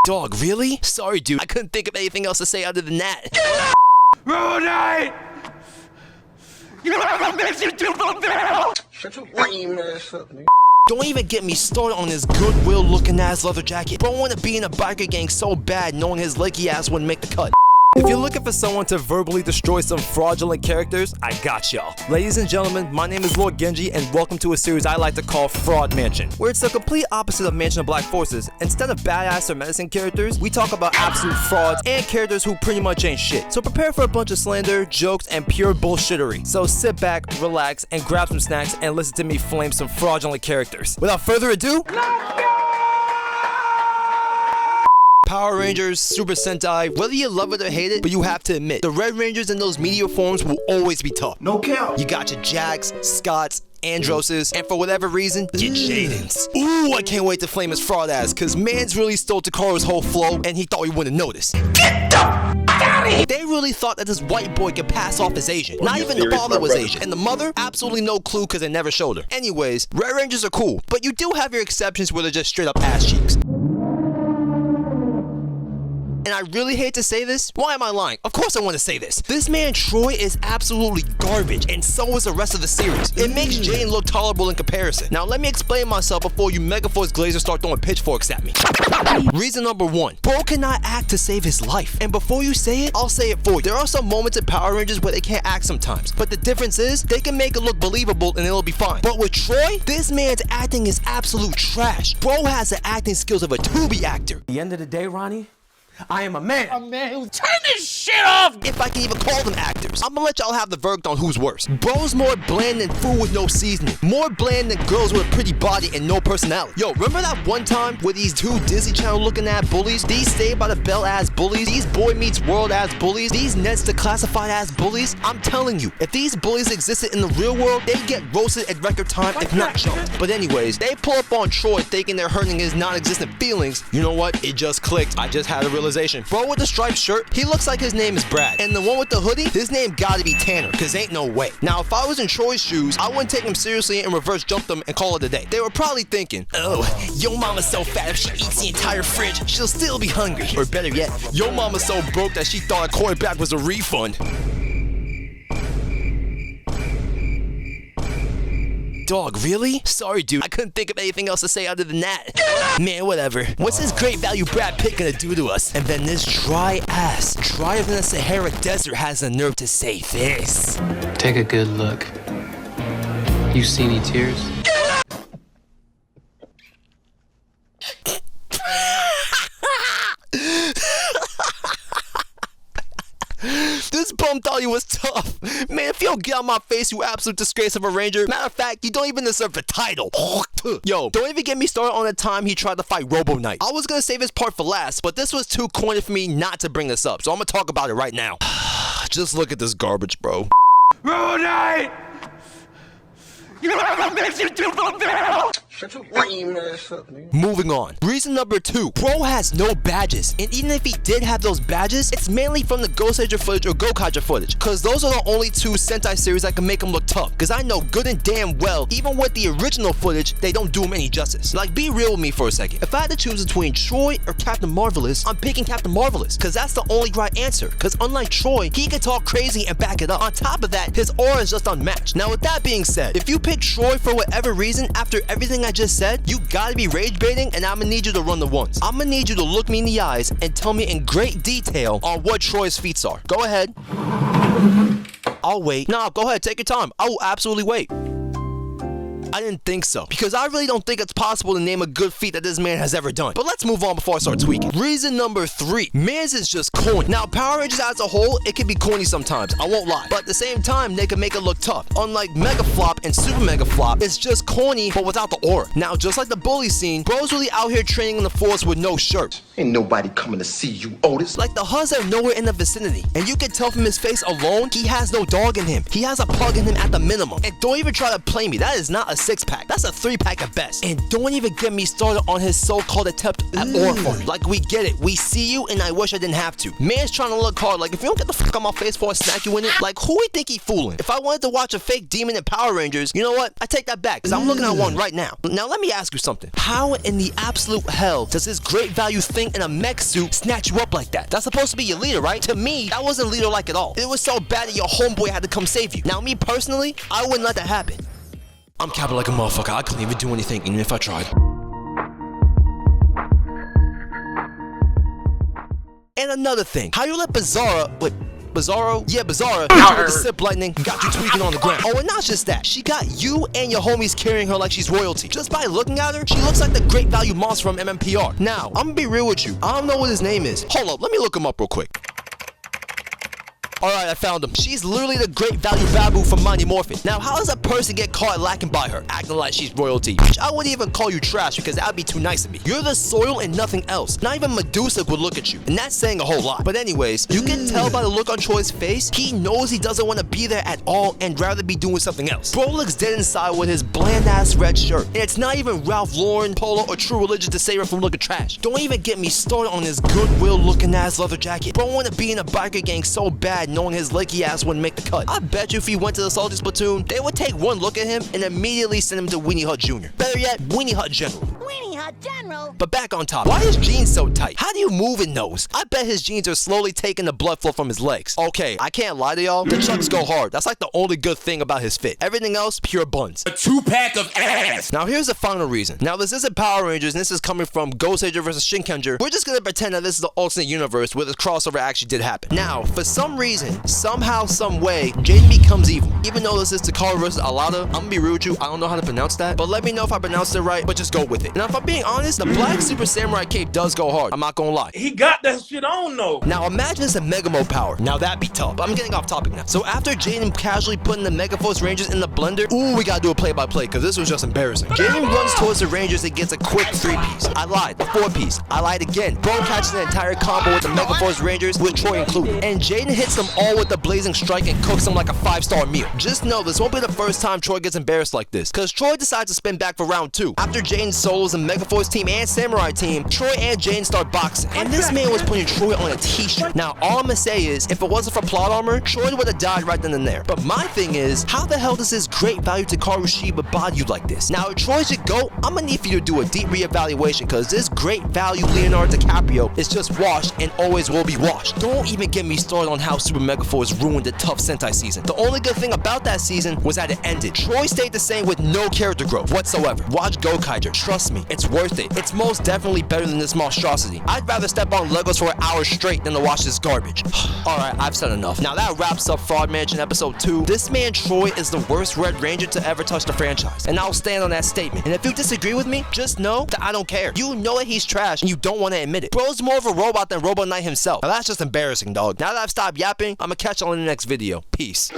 Dog, really? Sorry, dude. I couldn't think of anything else to say other than that. ROBOTIC! Shut your lame ass up, nigga. Don't even get me started on his Goodwill looking ass leather jacket. Bro wanna be in a biker gang so bad knowing his leggy ass wouldn't make the cut. If you're looking for someone to verbally destroy some fraudulent characters, I got y'all. Ladies and gentlemen, my name is lxrdgxnji and welcome to a series I like to call Fraud Mansion, where it's the complete opposite of Mansion of Black Forces. Instead of badass or menacing characters, we talk about absolute frauds and characters who pretty much ain't shit. So prepare for a bunch of slander, jokes, and pure bullshittery. So sit back, relax, and grab some snacks and listen to me flame some fraudulent characters. Without further ado, Power Rangers, Super Sentai, whether you love it or hate it, but you have to admit, the Red Rangers in those meteor forms will always be tough. No cap. You got your Jacks, Scotts, Androses, and for whatever reason, your Jadens. Ooh, I can't wait to flame his fraud ass, cause man's really stole Takaro's whole flow, and he thought we wouldn't notice. Get the fuck out of here! They really thought that this white boy could pass off as Asian. Not even the father was Asian, and the mother, absolutely no clue cause they never showed her. Anyways, Red Rangers are cool, but you do have your exceptions where they're just straight up ass cheeks. And I really hate to say this. Why am I lying? Of course I want to say this. This man Troy is absolutely garbage, and so is the rest of the series. It makes Jane look tolerable in comparison. Now let me explain myself before you Megaforce glazers start throwing pitchforks at me. Reason number one, bro cannot act to save his life. And before you say it, I'll say it for you. There are some moments in Power Rangers where they can't act sometimes, but the difference is they can make it look believable and it'll be fine. But with Troy, this man's acting is absolute trash. Bro has the acting skills of a Tubi actor. At the end of the day, Ronnie, I am a man. A man who turn this shit off! If I can even call them actors. I'm gonna let y'all have the verdict on who's worse. Bro's more bland than food with no seasoning. More bland than girls with a pretty body and no personality. Yo, remember that one time where these two Disney Channel looking at bullies, these Saved by the Bell ass bullies, these Boy Meets World ass bullies, these Ned's Declassified ass bullies? I'm telling you, if these bullies existed in the real world, they'd get roasted at record time if not jumped. But anyways, they pull up on Troy thinking they're hurting his non-existent feelings. You know what? It just clicked. I just had a realization. Bro with the striped shirt, he looks like his name is Brad. And the one with the hoodie, his name gotta be Tanner, cause ain't no way. Now, if I was in Troy's shoes, I wouldn't take him seriously and reverse jump them and call it a day. They were probably thinking, oh, yo mama's so fat if she eats the entire fridge, she'll still be hungry. Or better yet, yo mama's so broke that she thought a quarterback was a refund. Dog, really? Sorry, dude. I couldn't think of anything else to say other than that. Man, whatever. What's this great value Brad Pitt gonna do to us? And then this dry ass, drier than the Sahara Desert, has the nerve to say this. Take a good look. You see any tears? This bum thought he was tough. Man, if you don't get out my face, you absolute disgrace of a ranger. Matter of fact, you don't even deserve the title. Yo, don't even get me started on the time he tried to fight Robo Knight. I was gonna save his part for last, but this was too corny for me not to bring this up, so I'm gonna talk about it right now. Just look at this garbage, bro. ROBOTIC! Shut your lame ass up, nigga. Moving on. Reason number two, bro has no badges. And even if he did have those badges, it's mainly from the Ghost Ranger footage or Gokaiger footage. Cause those are the only two Sentai series that can make him look tough. Cause I know good and damn well, even with the original footage, they don't do him any justice. Like, be real with me for a second. If I had to choose between Troy or Captain Marvelous, I'm picking Captain Marvelous. Cause that's the only right answer. Cause unlike Troy, he can talk crazy and back it up. On top of that, his aura is just unmatched. Now with that being said, if you pick Troy for whatever reason after everything I just said, you gotta be rage baiting, and I'm gonna need you to run the ones. I'm gonna need you to look me in the eyes and tell me in great detail on what Troy's feats are. Go ahead. I'll wait. No, go ahead, take your time. I will absolutely wait. I didn't think so, because I really don't think it's possible to name a good feat that this man has ever done. But let's move on before I start tweaking. Reason number three, man's is just corny. Now, Power Rangers as a whole, it can be corny sometimes, I won't lie. But at the same time, they can make it look tough. Unlike Mega Flop and Super Mega Flop, it's just corny, but without the aura. Now, just like the bully scene, bro's really out here training in the forest with no shirt. Ain't nobody coming to see you, Otis. Like the Huns are nowhere in the vicinity. And you can tell from his face alone, he has no dog in him. He has a pug in him at the minimum. And don't even try to play me, that is not a 6-pack. That's a 3-pack at best. And don't even get me started on his so-called attempt at aura farming. Like, we get it. We see you, and I wish I didn't have to. Man's trying to look hard. Like, if you don't get the fuck on my face before I snack you in it, like, who we think he fooling? If I wanted to watch a fake demon in Power Rangers, you know what? I take that back, because I'm looking at one right now. Now, let me ask you something. How in the absolute hell does this great value thing in a mech suit snatch you up like that? That's supposed to be your leader, right? To me, that wasn't leader-like at all. It was so bad that your homeboy had to come save you. Now, me personally, I wouldn't let that happen. I'm capping like a motherfucker. I couldn't even do anything, even if I tried. And another thing, how you let Bizarro, wait, Bizarro? Yeah, Bizarro, with the sip lightning, got you tweaking on the ground. Oh, and not just that, she got you and your homies carrying her like she's royalty. Just by looking at her, she looks like the great value monster from MMPR. Now, I'm gonna be real with you, I don't know what his name is. Hold up, let me look him up real quick. Alright, I found him. She's literally the great value Babu from Mighty Morphin. Now, how does a person get caught lacking by her, acting like she's royalty? Which I wouldn't even call you trash because that would be too nice of me. You're the soil and nothing else. Not even Medusa would look at you, and that's saying a whole lot. But anyways, you can tell by the look on Troy's face, he knows he doesn't want to be there at all and rather be doing something else. Bro looks dead inside with his bland-ass red shirt, and it's not even Ralph Lauren, Polo, or True Religion to save him from looking trash. Don't even get me started on his Goodwill-looking-ass leather jacket. Bro want to be in a biker gang so bad knowing his lakey ass wouldn't make the cut. I bet you if he went to the Salty Platoon, they would take one look at him and immediately send him to Weenie Hut Jr. Better yet, Weenie Hut General. Weenie Hut General. But back on top, why is jeans so tight? How do you move in those? I bet his jeans are slowly taking the blood flow from his legs. Okay, I can't lie to y'all, the chucks go hard. That's like the only good thing about his fit. Everything else, pure buns. A 2-pack of ass. Now here's the final reason. Now this isn't Power Rangers and this is coming from Ghost Ranger vs Shinkenger. We're just gonna pretend that this is the alternate universe where this crossover actually did happen. Now, for some reason, somehow, some way, Jaden becomes evil. Even though this is Takara vs Alada, I'm gonna be rude with you, I don't know how to pronounce that, but let me know if I pronounced it right, but just go with it. Now if I'm being honest, the black Super Samurai cape does go hard, I'm not gonna lie. He got that shit on though. Now imagine it's a Mega Mode power. Now that'd be tough, but I'm getting off topic now. So after Jaden casually putting the Megaforce Rangers in the blender, ooh, we gotta do a play-by-play because this was just embarrassing. Jaden runs towards the Rangers and gets a quick 3-piece. I lied, a 4-piece. I lied again. Bro catches the entire combo with the Megaforce Rangers with Troy included. And Jaden hits them all with the Blazing Strike and cooks them like a 5-star meal. Just know this won't be the first time Troy gets embarrassed like this, because Troy decides to spin back for round 2. After Jaden solos the Megaforce team and Samurai team, Troy and Jaden start boxing, and this man was putting Troy on a t-shirt. Now all I'm gonna say is, if it wasn't for plot armor, Troy would have died right then and there. But my thing is, how the hell does this great value Takaru Shiba body you like this? Now if Troy should go, I'm gonna need for you to do a deep reevaluation, because this great value Leonardo DiCaprio is just washed and always will be washed. Don't even get me started on how Super Megaforce ruined the tough Sentai season. The only good thing about that season was that it ended. Troy stayed the same with no character growth whatsoever. Watch Gokaiger, trust me, it's worth it. It's most definitely better than this monstrosity. I'd rather step on Legos for an hour straight than to watch this garbage. Alright, I've said enough. Now that wraps up Fraud Mansion episode 2. This man Troy is the worst Red Ranger to ever touch the franchise, and I'll stand on that statement. And if you disagree with me, just know that I don't care. You know that he's trash and you don't want to admit it. Bro's more of a robot than Robo Knight himself. Now that's just embarrassing, dog. Now that I've stopped yapping, I'm gonna catch y'all in the next video. Peace.